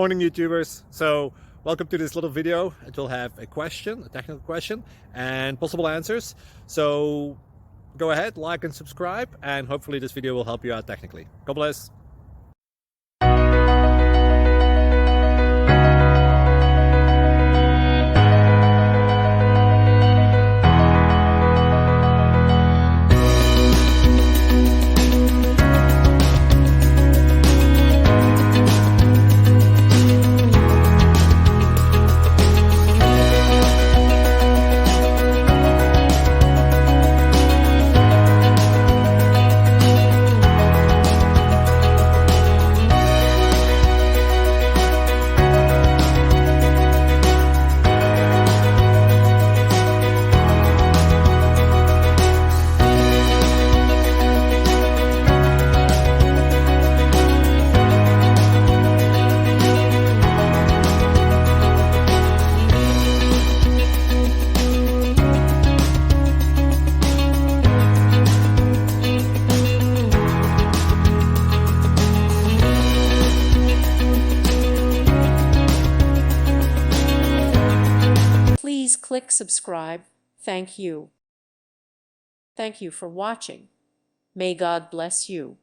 Morning YouTubers. So welcome to this little video. It will have a question, a technical question, and possible answers. So go ahead, like and subscribe, and hopefully this video will help you out technically. God bless. Please click subscribe. Thank you. Thank you for watching. May God bless you.